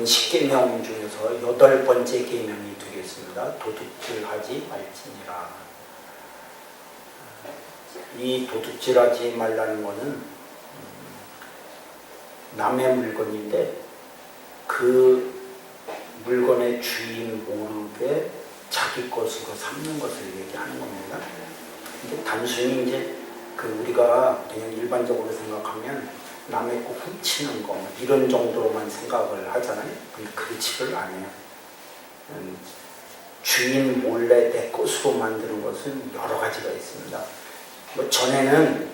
10계명 중에서 8번째 계명이 되겠습니다. 도둑질하지 말지니라. 이 도둑질하지 말라는 것은 남의 물건인데 그 물건의 주인 모르게 자기 것으로 삼는 것을 얘기하는 겁니다. 근데 단순히 이제 우리가 그냥 일반적으로 생각하면 남의 거 훔치는 거 이런 정도로만 생각을 하잖아요. 근데 그렇지를 않아요. 주인 몰래 내 것으로 만드는 것은 여러 가지가 있습니다. 뭐 전에는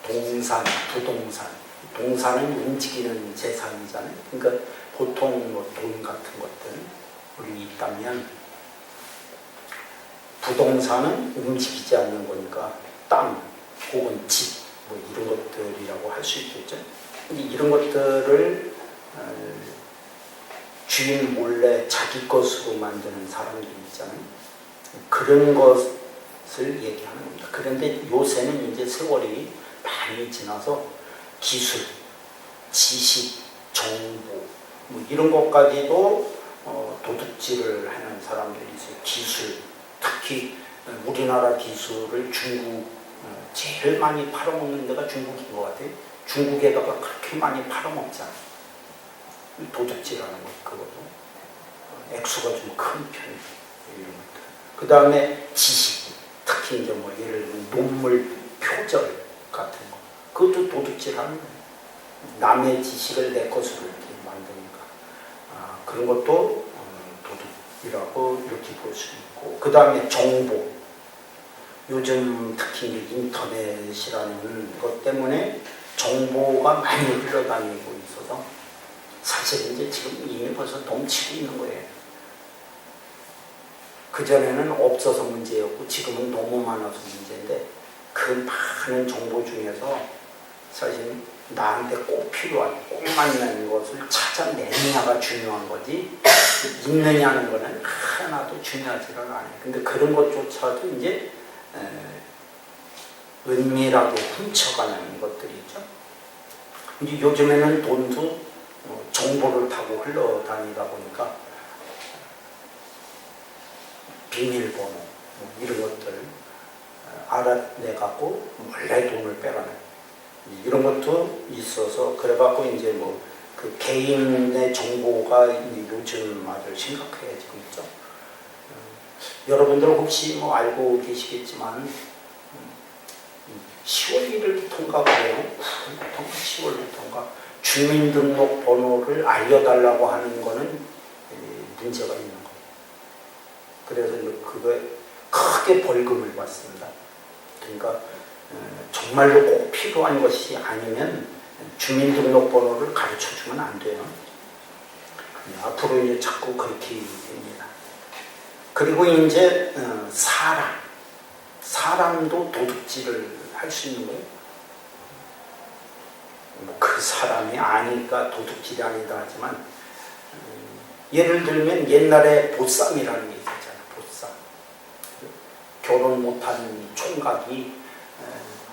동산, 부동산, 동산은 움직이는 재산이잖아요. 그러니까 보통 뭐 돈 같은 것들이 있다면 부동산은 움직이지 않는 거니까 땅 혹은 집 뭐 이런 것들이라고 할 수 있겠죠. 근데 이런 것들을 주인 몰래 자기 것으로 만드는 사람들이 있잖아요. 그런 것을 얘기하는 겁니다. 그런데 요새는 이제 세월이 많이 지나서 기술, 지식, 정보 뭐 이런 것까지도 도둑질을 하는 사람들이 있어요. 기술, 특히 우리나라 기술을 중국 제일 많이 팔아먹는 데가 중국인 것 같아요. 중국에다가 그렇게 많이 팔아먹잖아요. 도둑질하는 것, 그것도 액수가 좀 큰 편이에요. 이런 것들. 그 다음에 지식, 특히 이제 뭐 예를 들면 논물 표절 같은 거, 그것도 도둑질하는 거예요. 남의 지식을 내 것으로 이렇게 만드니까 그런 것도 도둑이라고 이렇게 볼 수 있고, 그 다음에 정보. 요즘 특히 인터넷이라는 것 때문에 정보가 많이 흘러다니고 있어서 사실 이제 지금 이미 벌써 넘치고 있는 거예요. 그전에는 없어서 문제였고 지금은 너무 많아서 문제인데 그 많은 정보 중에서 사실 나한테 꼭 필요한, 꼭 맞는 것을 찾아내느냐가 중요한 거지 있느냐는 거는 하나도 중요하지가 않아요. 근데 그런 것조차도 이제 은밀하게 훔쳐가는 것들이 있죠. 이제 요즘에는 돈도 정보를 타고 흘러다니다 보니까 비밀번호 이런 것들 알아내갖고 원래 돈을 빼가는 이런 것도 있어서 그래갖고 이제 뭐 그 개인의 정보가 요즘 아주 심각해지고 있죠. 여러분들 혹시 뭐 알고 계시겠지만 10월 1일부터인가 그래요. 10월부터인가 주민등록번호를 알려달라고 하는 거는 문제가 있는 거예요. 그래서 그거에 크게 벌금을 받습니다. 그러니까 정말로 꼭 필요한 것이 아니면 주민등록번호를 가르쳐주면 안 돼요. 앞으로 이제 자꾸 그렇게 됩니다. 그리고 이제 사람도 도둑질을 할 수 있는 거예요. 그 사람이 아니까 도둑질이 아니다 하지만 예를 들면 옛날에 보쌈이라는 게 있었잖아요. 보쌈. 결혼 못한 총각이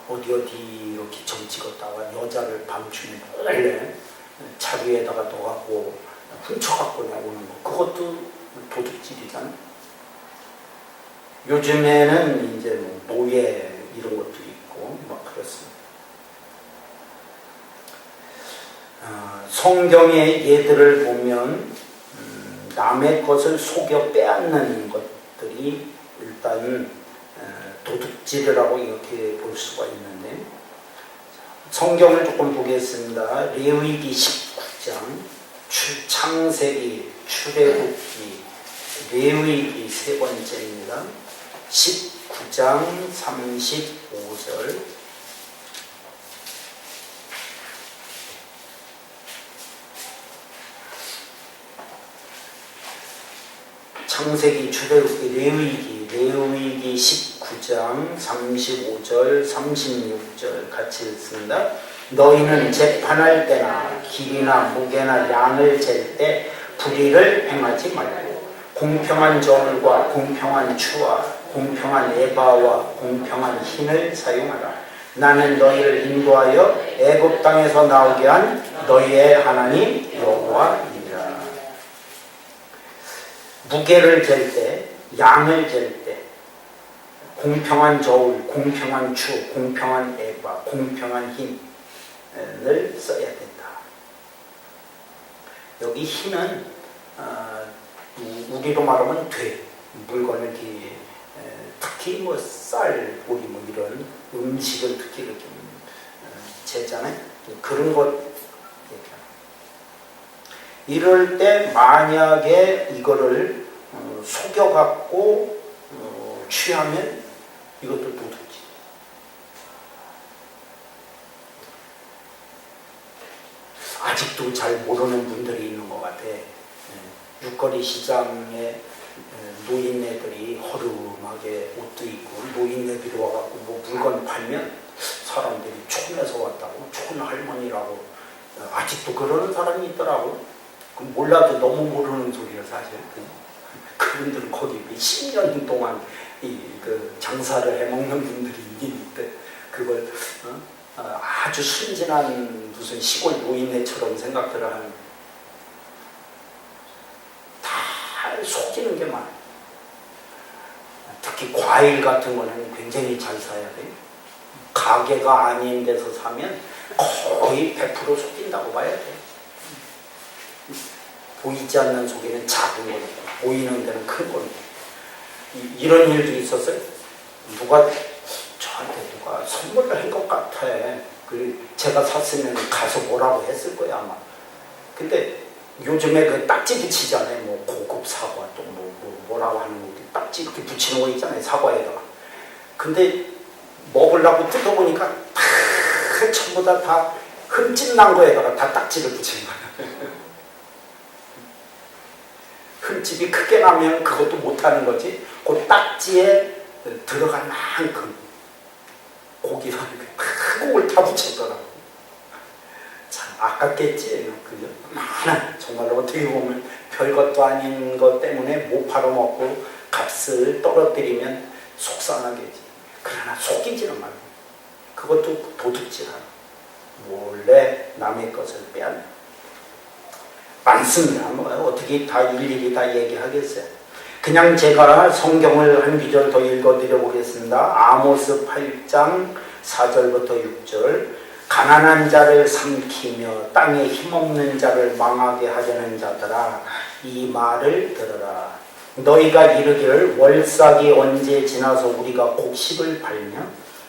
어디 이렇게 점 찍었다가 여자를 밤중에 몰래 자루에다가 넣어갖고 훔쳐갖고 오는 거. 그것도 도둑질이잖아요. 요즘에는 이제 뭐 노예 이런 것도 있고 막 그렇습니다. 성경의 예들을 보면 남의 것을 속여 빼앗는 것들이 일단 도둑질이라고 이렇게 볼 수가 있는데 성경을 조금 보겠습니다. 레위기 19장, 창세기, 출애굽기, 레위기 세 번째입니다. 19장 35절 창세기, 출애굽기, 레위기 19장 35절 36절 같이 읽습니다. 너희는 재판할 때나 길이나 무게나 양을 잴 때 불의를 행하지 말고 공평한 저울과 공평한 추와 공평한 에바와 공평한 흰을 사용하라. 나는 너희를 인도하여 애굽 땅에서 나오게 한 너희의 하나님 여호와이니라. 무게를 잴 때, 양을 잴 때, 공평한 저울, 공평한 추, 공평한 애과, 공평한 힘을 써야 된다. 여기 힘은 우리로 말하면 물건을 특히 뭐 쌀, 보리 뭐 이런 음식을 특히 이렇게 재잖아요. 그런 것 이럴 때 만약에 이거를 속여갖고 취하면 이것도 도둑질. 아직도 잘 모르는 분들이 있는 것 같아. 육거리 시장에 노인네들이 허름하게 옷도 입고 노인네들이 와갖고 뭐 물건 팔면 사람들이 촌에서 왔다고, 촌 할머니라고 아직도 그러는 사람이 있더라고. 몰라도 너무 모르는 소리야 사실. 그분들은 거기 10년 동안 그 장사를 해먹는 분들이 있는데 그걸 아주 순진한 무슨 시골 노인네처럼 생각들을 하는, 다 속이는 게 많아. 특히 과일 같은 거는 굉장히 잘 사야 돼. 가게가 아닌 데서 사면 거의 100% 속인다고 봐야 돼. 보이지 않는 속에는 작은 거니까, 보이는 데는 큰 거니까. 이런 일도 있었어요. 저한테 누가 선물을 한 것 같아. 제가 샀으면 가서 뭐라고 했을 거야 아마. 근데 요즘에 그 딱지 붙이잖아요. 뭐 고급 사과 또 뭐라고 하는 거 딱지 이렇게 붙이는 거 있잖아요, 사과에다가. 근데 먹으려고 뜯어보니까 다 전부 다 흠집 난 거에다가 다 딱지를 붙이는 거야. 흠집이 크게 나면 그것도 못하는 거지. 그 딱지에 들어간 만큼 고기를 큰 곡을 다 붙였더라고. 참 아깝겠지. 그죠? 많아. 정말로 어떻게 보면 별것도 아닌 것 때문에 못 팔아먹고 값을 떨어뜨리면 속상하겠지. 그러나 속이지는 말고 그것도 도둑질하는, 몰래 남의 것을 빼앗는 많습니다. 뭐 어떻게 다 일일이 다 얘기하겠어요. 그냥 제가 성경을 한 구절 더 읽어드려 보겠습니다. 아모스 8장 4절부터 6절. 가난한 자를 삼키며 땅에 힘없는 자를 망하게 하려는 자들아, 이 말을 들으라. 너희가 이르기를 월삭이 언제 지나서 우리가 곡식을 팔며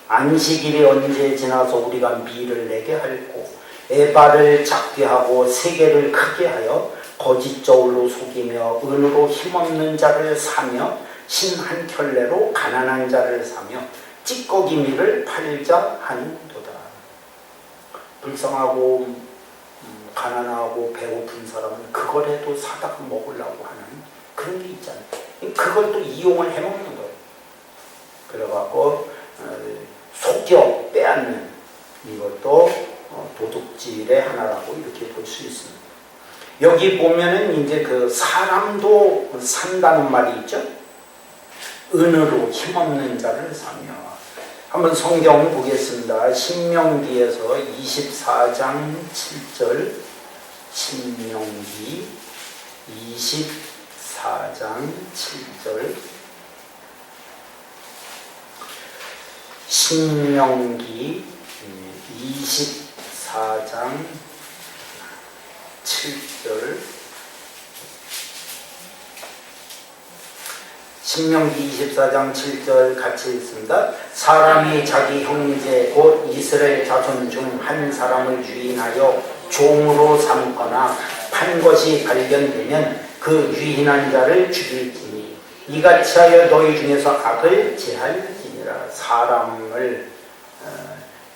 안식일이 언제 지나서 우리가 밀을 내게 할꼬, 에바를 작게 하고 세계를 크게 하여 거짓 저울로 속이며 은으로 힘없는 자를 사며 신 한 켤레로 가난한 자를 사며 찌꺼기미를 팔자 하는도다. 불쌍하고 가난하고 배고픈 사람은 그거라도 사다가 먹으려고 하는 그런 게 있잖아요. 그걸 또 이용을 해먹는 거예요. 그래갖고 속여 빼앗는 이것도 도둑질의 하나라고 이렇게 볼 수 있습니다. 여기 보면은 이제 그 사람도 산다는 말이 있죠. 은으로 힘없는 자를 사며. 한번 성경 보겠습니다. 신명기에서 24장 7절. 신명기 24장 7절. 신명기 24장 7절. 신명기 24장 7절 같이 읽습니다. 사람이 자기 형제 곧 이스라엘 자손 중 한 사람을 유인하여 종으로 삼거나 판 것이 발견되면 그 유인한 자를 죽일지니 이같이 하여 너희 중에서 악을 제할지니라. 사람을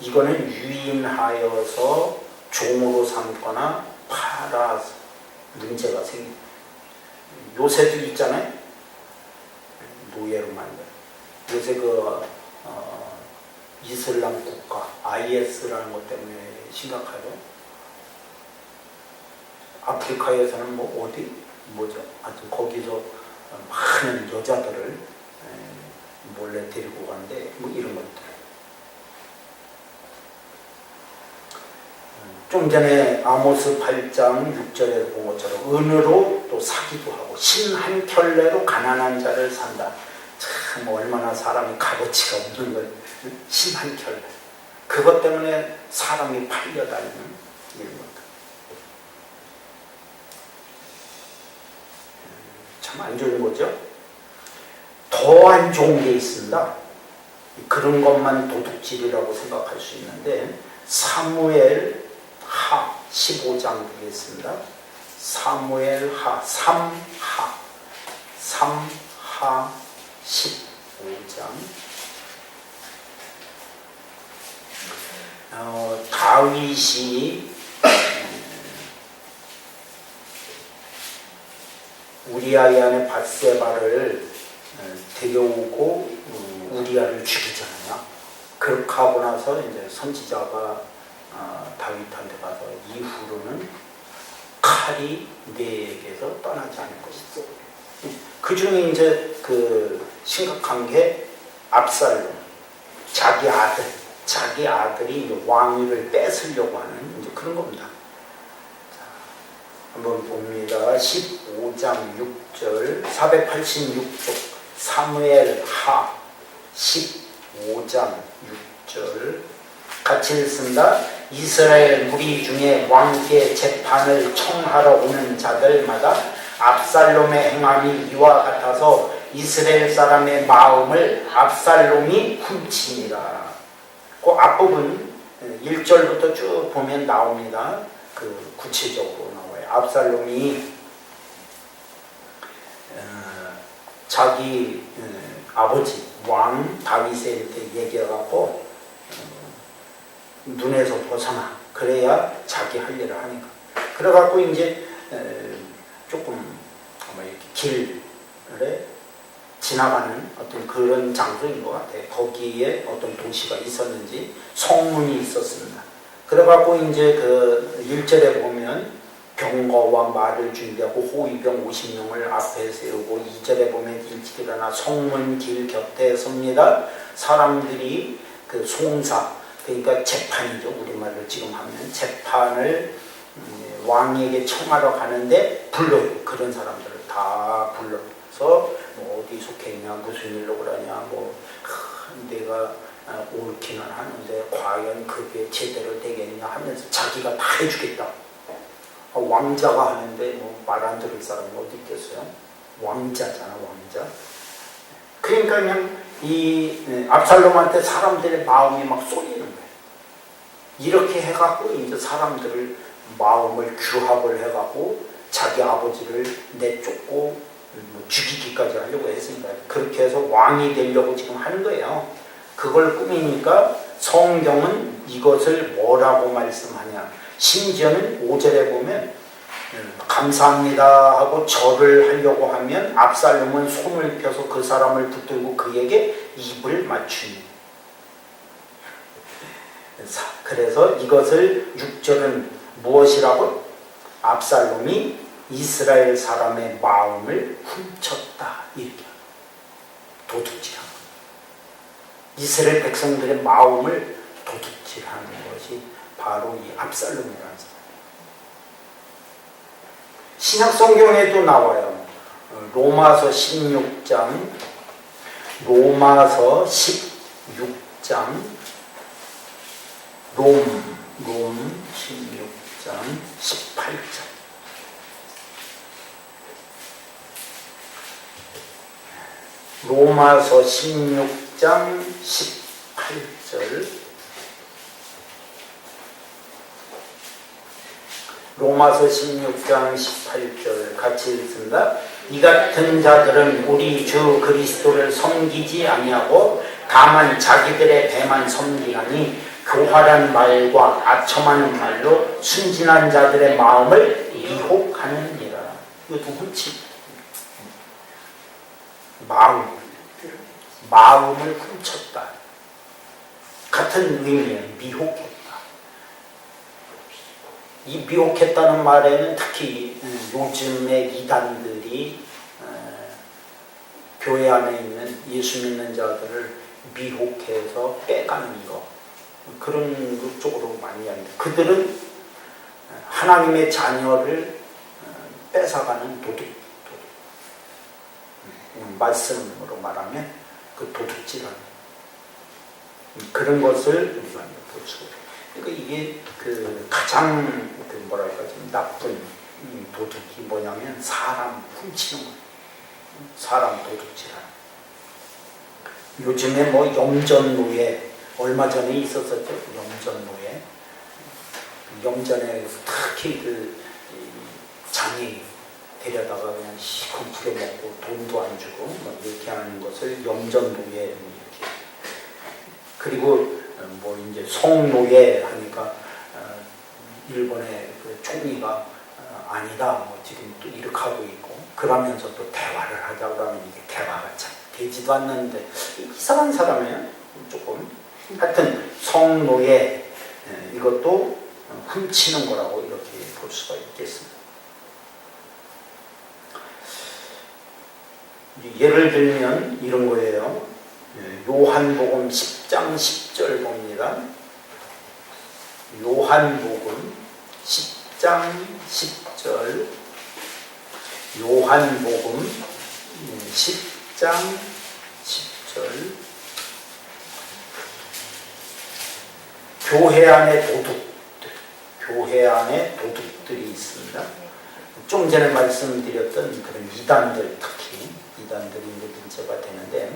이거는 유인하여서 종으로 삼거나 팔아 문제가 생깁니다. 요새도 있잖아요. 노예로 만든. 요새 이슬람 국가 IS라는 것 때문에 심각하죠. 아프리카에서는 하여튼 거기서 많은 여자들을 몰래 데리고 가는데 뭐 이런 것들. 좀 전에 아모스 8장 6절에서 본 것처럼 은으로 또 사기도 하고 신 한 켤레로 가난한 자를 산다. 참 얼마나 사람이 값어치가 없는 거예요. 신 한 켤레. 그것 때문에 사람이 팔려다니는 이런 것. 참 안 좋은 거죠. 더 안 좋은 게 있습니다. 그런 것만 도둑질이라고 생각할 수 있는데 사무엘 하 15장 되겠습니다. 사무엘 하 3하 15장 다윗이 우리아의 아내 밧세바를 데려오고 우리아를 죽이잖아요. 그렇게 하고 나서 이제 선지자가 다윗한테 가서 이후로는 칼이 내게서 떠나지 않을 것이다. 그 중에 이제 그 심각한 게 압살롬, 자기 아들이 이제 왕위를 뺏으려고 하는 이제 그런 겁니다. 자, 한번 봅니다. 15장 6절, 486쪽 사무엘 하 15장 6절 같이 읽습니다. 이스라엘 무리 중에 왕께 재판을 청하러 오는 자들마다 압살롬의 행함이 이와 같아서 이스라엘 사람의 마음을 압살롬이 훔치니라. 그 앞부분 1절부터 쭉 보면 나옵니다. 그 구체적으로 나와요. 압살롬이 자기 아버지 왕 다윗에 이렇게 얘기해갖고 눈에서 벗어나 그래야 자기 할 일을 하니까 그래갖고 이제 조금 이렇게 길에 지나가는 어떤 그런 장소인 것 같아요. 거기에 어떤 도시가 있었는지 성문이 있었습니다. 그래갖고 이제 그 1절에 보면 병거와 말을 준비하고 호위병 50명을 앞에 세우고 2절에 보면 일찍 일어나 성문 길 곁에 섭니다. 사람들이 그 송사 그러니까 재판이죠. 우리말로 지금 하면 재판을 왕에게 청하러 가는데 불러요. 그런 사람들을 다 불러서 뭐 어디 속해 있냐 무슨 일로 그러냐 뭐 내가 옳기는 하는데 과연 그게 제대로 되겠냐 하면서 자기가 다 해주겠다. 왕자가 하는데 뭐 말 안 들을 사람이 어디 있겠어요? 왕자잖아 왕자. 그러니까 그냥 이 압살롬한테 사람들의 마음이 막 쏠리는 거예요. 이렇게 해갖고 이제 사람들을 마음을 규합을 해갖고 자기 아버지를 내쫓고 죽이기까지 하려고 했으니까 그렇게 해서 왕이 되려고 지금 하는 거예요. 그걸 꾸미니까 성경은 이것을 뭐라고 말씀하냐. 심지어는 5절에 보면 감사합니다 하고 절을 하려고 하면 압살롬은 손을 펴서 그 사람을 붙들고 그에게 입을 맞추니. 그래서 이것을 6절은 무엇이라고? 압살롬이 이스라엘 사람의 마음을 훔쳤다. 이렇게 도둑질한 겁니다. 이스라엘 백성들의 마음을 도둑질하는 것이 바로 이 압살롬이라는 사람. 신약 성경에도 나와요. 로마서 16장 롬 16장 18절 로마서 16장 18절 로마서 16장 18절 같이 읽습니다. 이 같은 자들은 우리 주 그리스도를 섬기지 아니하고 다만 자기들의 배만 섬기나니 교활한 말과 아첨하는 말로 순진한 자들의 마음을 미혹하느니라. 이것도 훔치. 마음을 훔쳤다. 같은 의미예요. 미혹했다. 이 미혹했다는 말에는 특히 요즘의 이단들이 교회 안에 있는 예수 믿는 자들을 미혹해서 빼가는 거 그런 쪽으로 많이 합니다. 그들은 하나님의 자녀를 뺏어가는 도둑. 말씀으로 말하면 그 도둑질하는 그런 것을 우리가 볼 수가 있어요. 그러니까 이게 그 가장 그 뭐랄까 좀 나쁜 도둑이 뭐냐면 사람 훔치는 거예요. 사람 도둑질하는. 요즘에 뭐 영전노예 얼마 전에 있었었죠. 영전노예. 영전에 특히 그 장애인 데려다가 그냥 시커 부려먹고 돈도 안 주고 뭐 이렇게 하는 것을 영전노예 이렇게. 그리고 뭐 이제 성노예 하니까 일본의 그 총리가 아니다 뭐 지금 또 이렇게 하고 있고 그러면서 또 대화를 하자 그러면 이게 대화가 참 되지도 않는데 이상한 사람이에요. 조금 하여튼 성노예 이것도 훔치는 거라고 이렇게 볼 수가 있겠습니다. 예를 들면 이런 거예요. 요한복음 10장 10절 봅니다. 요한복음 10장 10절 요한복음 10장 10절 교회 안에 도둑들이 있습니다. 좀 전에 말씀드렸던 그런 이단들 특히 이단들이 이제 문제가 되는데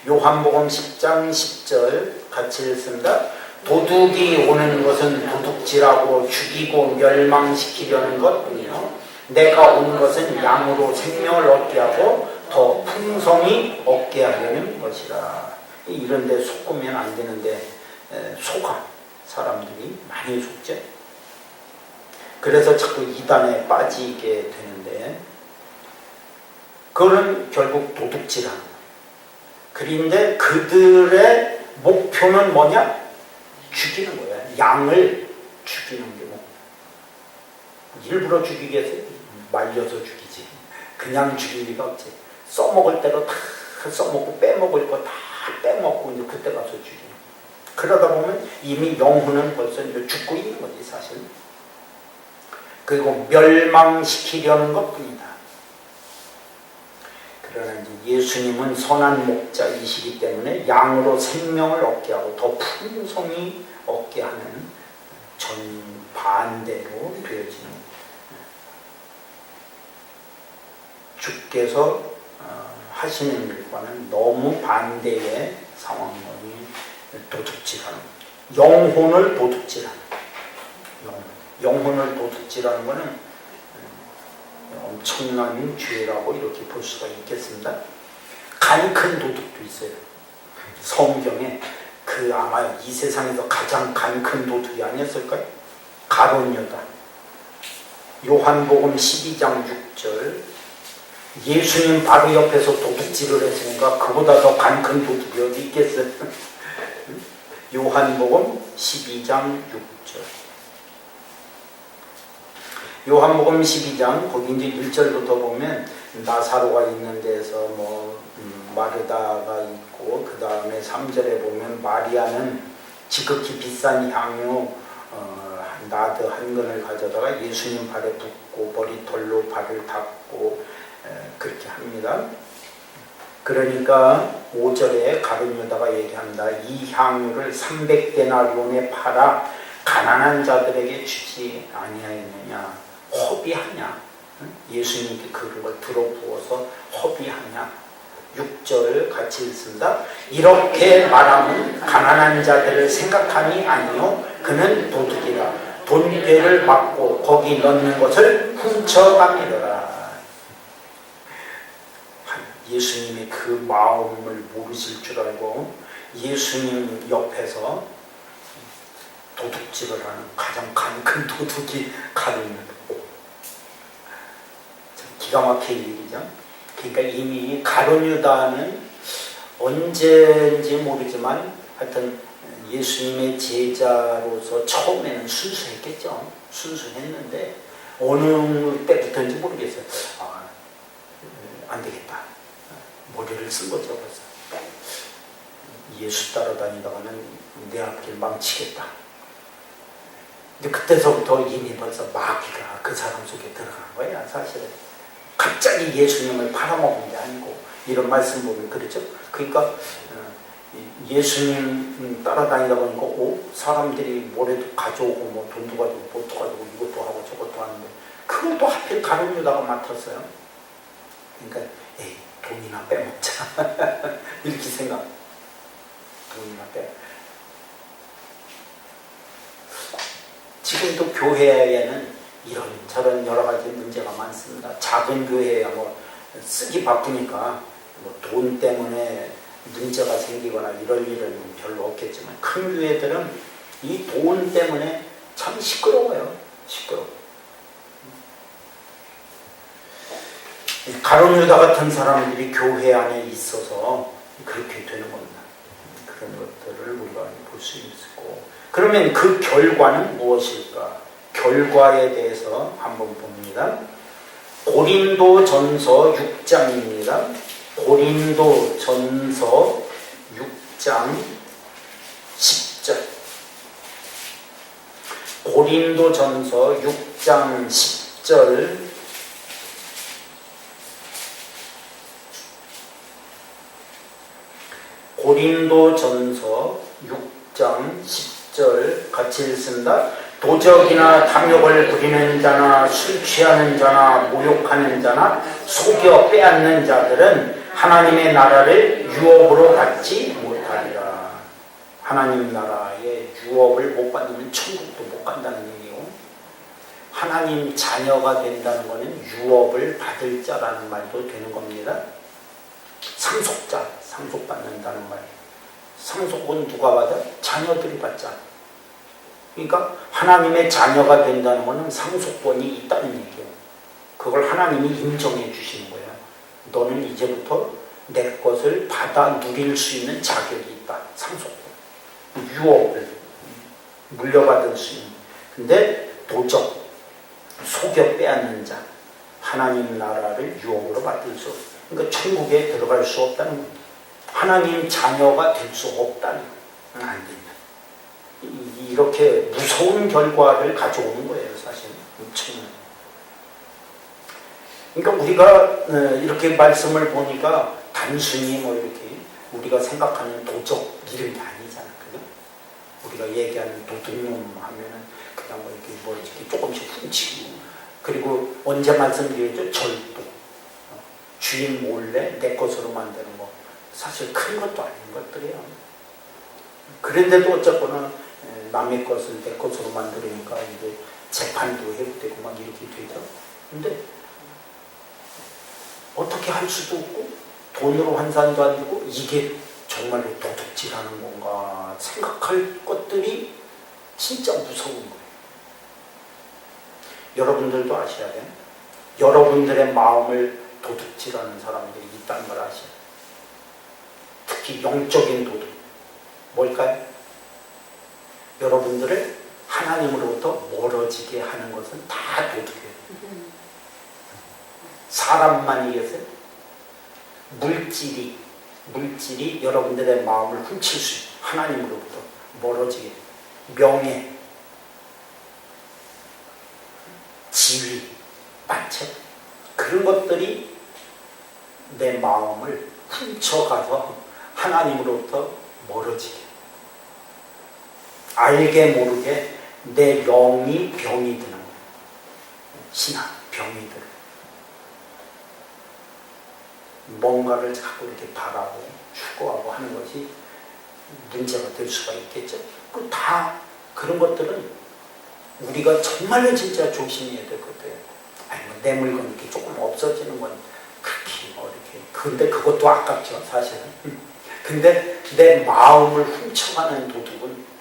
요한복음 10장 10절 같이 읽습니다. 도둑이 오는 것은 도둑질하고 죽이고 멸망시키려는 것뿐이요 내가 온 것은 양으로 생명을 얻게 하고 더 풍성히 얻게 하려는 것이라. 이런 데 속으면 안 되는데 속아 사람들이 많이 속죠. 그래서 자꾸 이단에 빠지게 되는데 그거는 결국 도둑질하는 거예요. 그런데 그들의 목표는 뭐냐? 죽이는 거야. 양을 죽이는 게 뭐. 일부러 죽이겠어요? 말려서 죽이지. 그냥 죽일 리가 없지. 써먹을 대로 다 써먹고 빼먹을 거 다 빼먹고 이제 그때 가서 죽이는 거야. 그러다 보면 이미 영혼은 벌써 이제 죽고 있는 거지 사실. 그리고 멸망시키려는 것뿐이다. 그러나 이제 예수님은 선한 목자이시기 때문에 양으로 생명을 얻게 하고 더 풍성히 얻게 하는 전반대로 되어지는 주께서 하시는 일과는 너무 반대의 상황이 도둑질하는 영혼을 도둑질하는 영혼을 도둑질하는 것은 엄청난 죄라고 이렇게 볼 수가 있겠습니다. 간 큰 도둑도 있어요. 성경에 그 아마 이 세상에서 가장 간 큰 도둑이 아니었을까요? 가룟 유다. 요한복음 12장 6절 예수님 바로 옆에서 도둑질을 했으니까 그보다 더 간 큰 도둑이 어디 있겠어요? 요한복음 12장 6절 요한복음 12장 거기 이제 1절부터 보면 나사로가 있는 데서 뭐 마르다가 있고 그 다음에 3절에 보면 마리아는 지극히 비싼 향유 나드 한 근을 가져다가 예수님 발에 붓고 머리털로 발을 닦고 그렇게 합니다. 그러니까 5절에 가룟 유다가 얘기합니다. 이 향유를 300데나리온에 팔아 가난한 자들에게 주지 아니하였느냐. 허비하냐? 예수님께 그런 걸 들어부어서 허비하냐? 6절 같이 읽습니다. 이렇게 말하면 가난한 자들을 생각함이 아니요 그는 도둑이라. 돈배를 막고 거기 넣는 것을 훔쳐갑니다. 예수님의 그 마음을 모르실 줄 알고 예수님 옆에서 도둑질을 하는 가장 큰 도둑이 가룟유다. 기가 막힐 일이죠. 그러니까 이미 가룟유다는 언제인지 모르지만 하여튼 예수님의 제자로서 처음에는 순수했겠죠. 순수했는데 어느 때부터인지 모르겠어요. 안 되겠다. 머리를 쓴 거죠 벌써. 예수 따라다니다가는 내 앞길 망치겠다. 이제 그때서부터 이미 벌써 마귀가 그 사람 속에 들어간 거야, 사실은. 갑자기 예수님을 팔아먹은 게 아니고, 이런 말씀 보면 그렇죠. 그러니까 예수님 따라다니다 보니까 사람들이 뭐래도 가져오고 뭐 돈도 가지고 뭣도 가지고 이것도 하고 저것도 하는데 그걸 또 하필 가룟 유다가 맡았어요. 그러니까 에이, 돈이나 빼먹자 이렇게 생각. 돈이나 빼. 지금도 교회에는 이런저런 여러 가지 문제가 많습니다. 작은 교회야 뭐 쓰기 바쁘니까 뭐 돈 때문에 문제가 생기거나 이럴 일은 별로 없겠지만 큰 교회들은 이 돈 때문에 참 시끄러워요. 시끄러워. 가룟 유다 같은 사람들이 교회 안에 있어서 그렇게 되는 겁니다. 그런 것들을 우리가 볼 수 있고, 그러면 그 결과는 무엇일까? 결과에 대해서 한번 봅니다. 고린도전서 6장입니다. 고린도전서 6장 10절. 고린도전서 6장 10절. 고린도전서 6장 10절 같이 읽습니다. 도적이나 탐욕을 부리는 자나 술 취하는 자나 모욕하는 자나 속여 빼앗는 자들은 하나님의 나라를 유업으로 받지 못하리라. 하나님 나라의 유업을 못 받으면 천국도 못 간다는 얘기고, 하나님 자녀가 된다는 것은 유업을 받을 자라는 말도 되는 겁니다. 상속자, 상속받는다는 말. 상속은 누가 받아? 자녀들이 받자. 그러니까 하나님의 자녀가 된다는 것은 상속권이 있다는 얘기예요. 그걸 하나님이 인정해 주시는 거예요. 너는 이제부터 내 것을 받아 누릴 수 있는 자격이 있다. 상속권. 유업을 물려받을 수 있는. 근데 도적, 속여 빼앗는 자, 하나님 나라를 유업으로 받을 수 없어요. 그러니까 천국에 들어갈 수 없다는 겁니다. 하나님 자녀가 될 수 없다는 건 안 됩니다. 이렇게 무서운 결과를 가져오는 거예요, 사실. 그러니까 우리가 이렇게 말씀을 보니까 단순히 뭐 이렇게 우리가 생각하는 도적 이런 게 아니잖아, 그죠? 우리가 얘기하는 도둑놈 하면은 그냥 뭐 이렇게 조금씩 훔치고, 그리고 언제 말씀드렸죠? 절도, 주인 몰래 내 것으로 만드는 거, 사실 큰 것도 아닌 것들이에요. 그런데도 어쨌거나 남의 것을 내 것으로 만들으니까 이제 재판도 해도 되고 막 이렇게 되죠. 근데 어떻게 할 수도 없고 돈으로 환산도 안 되고 이게 정말로 도둑질하는 건가 생각할 것들이 진짜 무서운 거예요. 여러분들도 아셔야 돼요. 여러분들의 마음을 도둑질하는 사람들이 있다는 걸 아셔야 돼요. 특히 영적인 도둑. 뭘까요? 여러분들을 하나님으로부터 멀어지게 하는 것은 다 도둑이에요. 사람만이겠어요? 물질이 여러분들의 마음을 훔칠 수 있어요. 하나님으로부터 멀어지게. 명예, 지위, 만책, 그런 것들이 내 마음을 훔쳐가서 하나님으로부터 멀어지게. 알게 모르게 내 영이 병이 드는 거예요. 신앙, 병이 들어요. 뭔가를 자꾸 이렇게 바라고 추구하고 하는 것이 문제가 될 수가 있겠죠. 다 그런 것들은 우리가 정말로 진짜 조심해야 될 것들이에요. 아니 뭐 내 물건 이렇게 조금 없어지는 건 그렇게 뭐 이렇게, 근데 그것도 아깝죠, 사실은. 근데 내 마음을 훔쳐가는 도둑은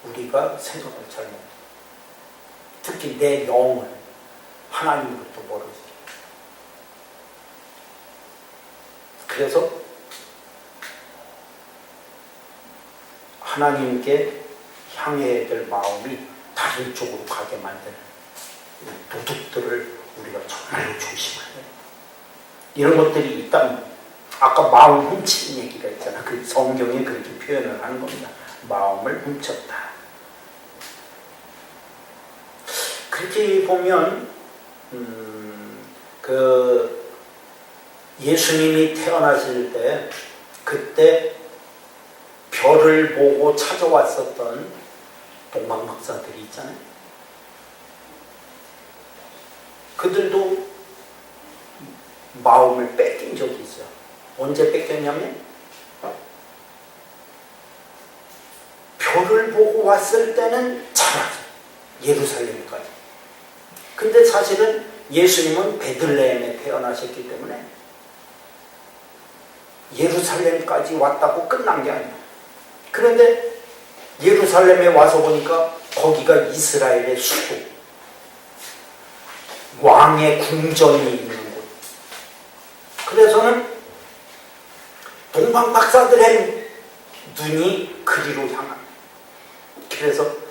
우리가 생각을 잘못해요. 특히 내 영을 하나님으로부터 멀어지게. 그래서 하나님께 향해야 될 마음이 다른 쪽으로 가게 만드는 도둑들을 우리가 정말로 조심해야 돼요. 이런 것들이 있다면, 아까 마음 훔치는 얘기가 있잖아. 그 성경에 그렇게 표현을 하는 겁니다. 마음을 훔쳤다. 그렇게 보면 그 예수님이 태어나실 때 그때 별을 보고 찾아왔었던 동방박사들이 있잖아요. 그들도 마음을 뺏긴 적이 있어요. 언제 뺏겼냐면 별을 보고 왔을 때는 잘 왔어요. 예루살렘까지. 근데 사실은 예수님은 베들레헴에 태어나셨기 때문에 예루살렘까지 왔다고 끝난 게 아니에요. 그런데 예루살렘에 와서 보니까 거기가 이스라엘의 수도, 왕의 궁전이 있는 곳. 그래서는 동방박사들의 눈이 그리로 향합니다. 그래서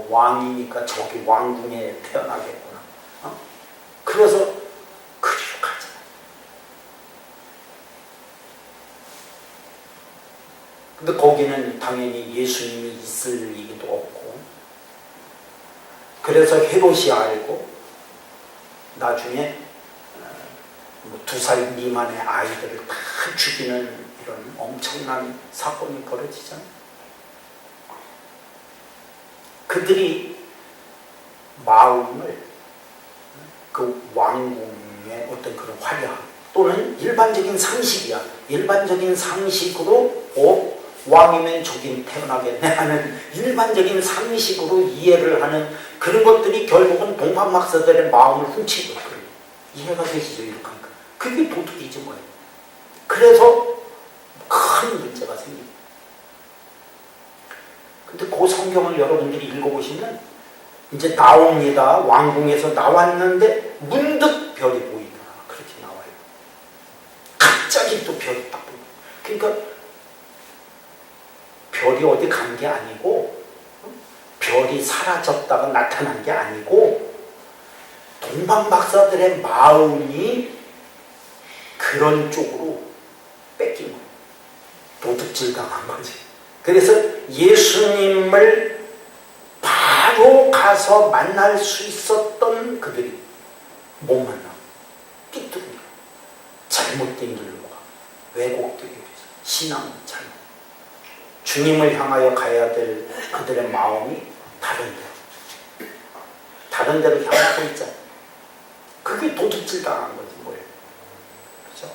왕이니까 저기 왕궁에 태어나겠구나. 그래서 그리로 가잖아요. 근데 거기는 당연히 예수님이 있을 리도 없고, 그래서 헤롯이 알고 나중에 2살 미만의 아이들을 다 죽이는 이런 엄청난 사건이 벌어지잖아요. 그들이 마음을 그 왕궁의 어떤 그런 화려함 또는 일반적인 상식이야. 일반적인 상식으로 왕이면 저긴 태어나겠네 하는 일반적인 상식으로 이해를 하는 그런 것들이 결국은 동방박사들의 마음을 훔친 거예요. 이해가 되시죠? 이렇게 하니까. 그게 도둑이지 뭐예요. 그래서 큰 문제가 생깁니다. 근데 그 성경을 여러분들이 읽어보시면 이제 나옵니다. 왕궁에서 나왔는데 문득 별이 보이더라. 그렇게 나와요. 갑자기 또 별이 딱 보여요. 그러니까 별이 어디 간 게 아니고 별이 사라졌다가 나타난 게 아니고 동방박사들의 마음이 그런 쪽으로 뺏긴 거예요. 도둑질 당한 거지. 그래서 예수님을 바로 가서 만날 수 있었던 그들이 못 만나고 삐뚤게 잘못된 길로 가. 왜곡되기 위해서 신앙은 잘못. 주님을 향하여 가야 될 그들의 마음이 다른 데로 향하고 있잖아요. 그게 도둑질 당한 거지 뭐예요. 그렇죠?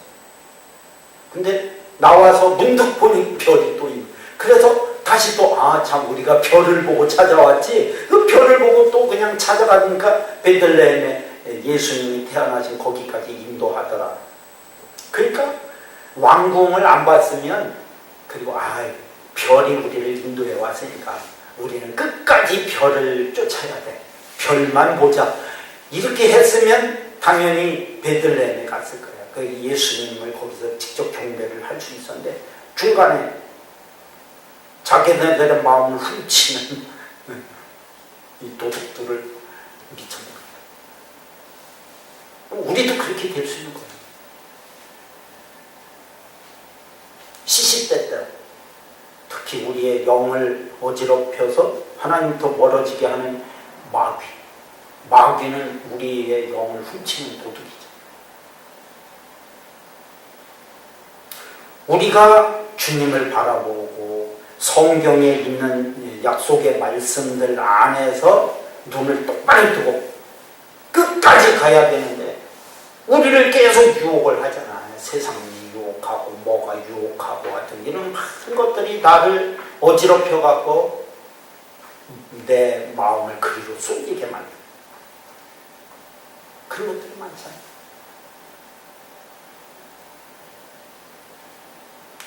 근데 나와서 문득 보니 별이 또 있는. 그래서 다시 또 참 우리가 별을 보고 찾아왔지. 그 별을 보고 또 그냥 찾아가니까 베들레헴에 예수님이 태어나신 거기까지 인도하더라. 그러니까 왕궁을 안 봤으면 그리고 별이 우리를 인도해 왔으니까 우리는 끝까지 별을 쫓아야 돼. 별만 보자. 이렇게 했으면 당연히 베들레헴에 갔을 거예요. 그 예수님을 거기서 직접 경배를 할 수 있었는데 중간에 자기네들의 마음을 훔치는 이 도둑들을 미쳐먹는 거예요. 우리도 그렇게 될 수 있는 거예요. 시시때때로 특히 우리의 영을 어지럽혀서 하나님부터 멀어지게 하는 마귀는 우리의 영을 훔치는 도둑이죠. 우리가 주님을 바라보고 성경에 있는 약속의 말씀들 안에서 눈을 똑바로 뜨고 끝까지 가야 되는데 우리를 계속 유혹을 하잖아요. 세상이 유혹하고 뭐가 유혹하고 하여튼 이런 많은 것들이 나를 어지럽혀 갖고 내 마음을 그리로 쏠리게 만들어요. 그런 것들이 많잖아요.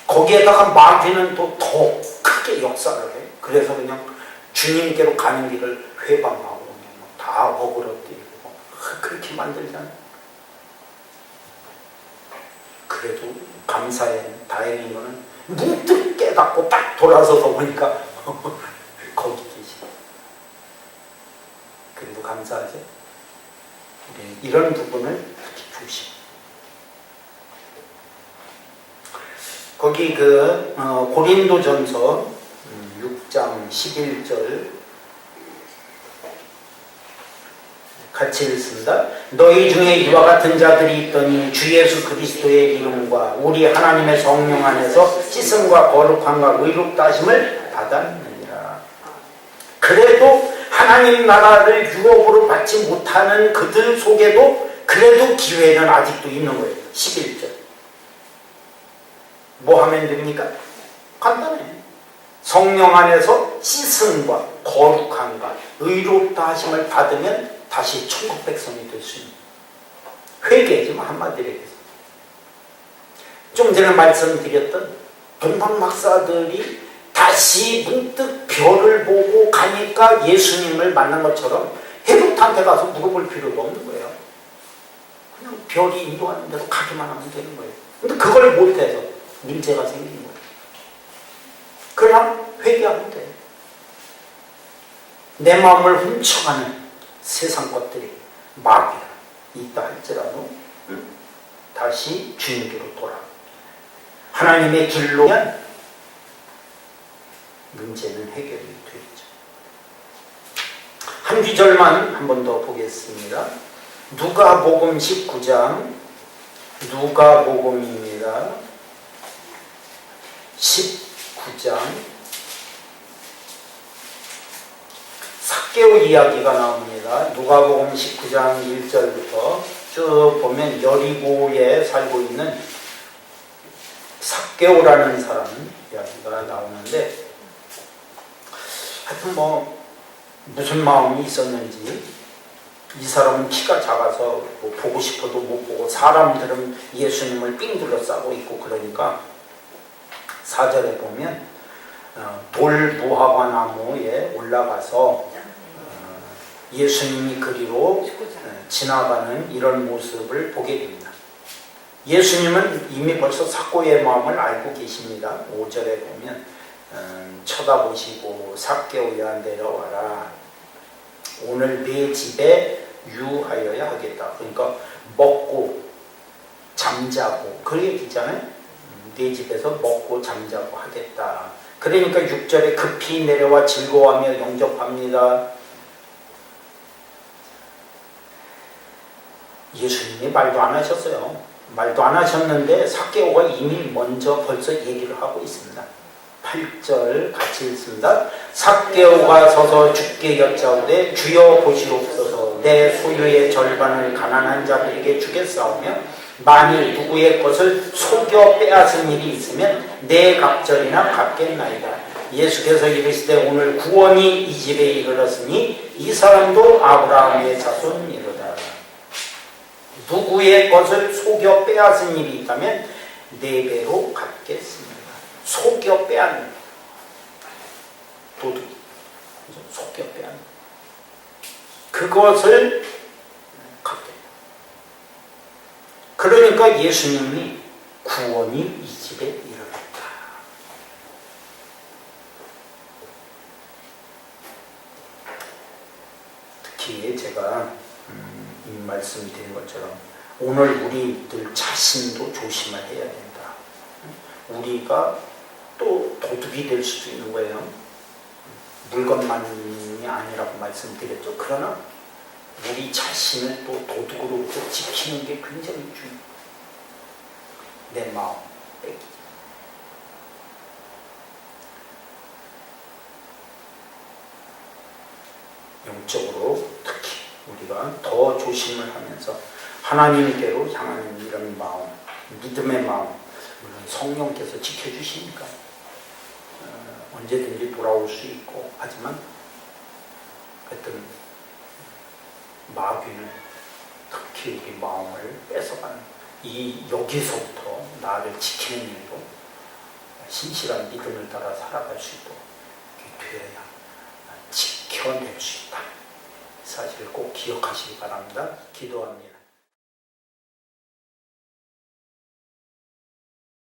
거기에다가 마귀는 또 더 크게 역사를 해. 그래서 그냥 주님께로 가는 길을 회방하고 다 어그러뜨리고 그렇게 만들잖아요. 그래도 다행인 거는 문득 깨닫고 딱 돌아서서 보니까 거기 계시. 그래도 감사하죠. 우리는 이런 부분을 이렇게 조심. 거기 고린도전서 6장 11절 같이 읽습니다. 너희 중에 이와 같은 자들이 있더니 주 예수 그리스도의 이름과 우리 하나님의 성령 안에서 씻음과 거룩함과 의롭다 하심을 받았느니라. 그래도 하나님 나라를 유업으로 받지 못하는 그들 속에도 그래도 기회는 아직도 있는 거예요. 11절. 뭐 하면 됩니까? 간단해. 성령 안에서 씻음과 거룩함과 의롭다 하심을 받으면 다시 천국 백성이 될 수 있는 회개지만 한마디로 얘기해서 좀 전에 말씀드렸던 동방 박사들이 다시 문득 별을 보고 가니까 예수님을 만난 것처럼 헤롯한테 가서 물어볼 필요도 없는 거예요. 그냥 별이 인도하는 대로 가기만 하면 되는 거예요. 근데 그걸 못해서 문제가 생긴 거예요. 그냥 회개하면 돼요. 내 마음을 훔쳐가는 세상 것들이 마귀가 있다 할지라도 다시 주님께로 돌아 하나님의 길로면 문제는 해결이 되겠죠. 한 구절만 한 번 더 보겠습니다. 누가복음 19장 누가복음입니다. 19장 삭개오 이야기가 나옵니다. 누가복음 19장 1절부터 쭉 보면 여리고에 살고 있는 삭개오라는 사람 이야기가 나오는데 하여튼 뭐 무슨 마음이 있었는지 이 사람은 키가 작아서 뭐 보고 싶어도 못 보고 사람들은 예수님을 삥 둘러싸고 있고 그러니까 4절에 보면 돌 무화과 나무에 올라가서 예수님이 그리로 지나가는 이런 모습을 보게 됩니다. 예수님은 이미 벌써 삭개오의 마음을 알고 계십니다. 5절에 보면 쳐다보시고 삭개오야 내려와라. 오늘 내 집에 유하여야 하겠다. 그러니까 먹고 잠자고 그 얘기잖아요. 내 집에서 먹고 잠자고 하겠다. 그러니까 6절에 급히 내려와 즐거워하며 영접합니다. 예수님이 말도 안 하셨어요. 말도 안 하셨는데 삭개오가 이미 먼저 벌써 얘기를 하고 있습니다. 8절 같이 읽습니다. 삭개오가 서서 주께 여짜오되 주여 보시옵소서 내 소유의 절반을 가난한 자들에게 주겠사오며 만일 누구의 것을 속여 빼앗은 일이 있으면 내 갑절이나 갚겠나이다. 예수께서 이르시되 오늘 구원이 이 집에 이르렀으니 이 사람도 아브라함의 자손이로다. 누구의 것을 속여 빼앗은 일이 있다면 4배로 갚겠습니다. 속여 빼앗는 도둑, 속여 빼앗는 그것을 갚겠다. 그러니까 예수님이 구원이 이 집에 이르렀다. 특히 제가 말씀드린 것처럼 오늘 우리들 자신도 조심을 해야 된다. 우리가 또 도둑이 될 수도 있는 거예요. 물건만이 아니라고 말씀드렸죠. 그러나 우리 자신을 또 도둑으로부터 지키는 게 굉장히 중요해요. 내 마음 뺏기지. 영적으로 특히 우리가 더 조심을 하면서 하나님께로 향하는 이런 마음, 믿음의 마음, 물론 성령께서 지켜주시니까 언제든지 돌아올 수 있고 하지만 하여튼 마귀는 특히 우리 마음을 뺏어가는 이 여기서부터 나를 지키는 일도 신실한 믿음을 따라 살아갈 수 있도록 되어야 지켜낼 수 있다. 사실을 꼭 기억하시기 바랍니다. 기도합니다.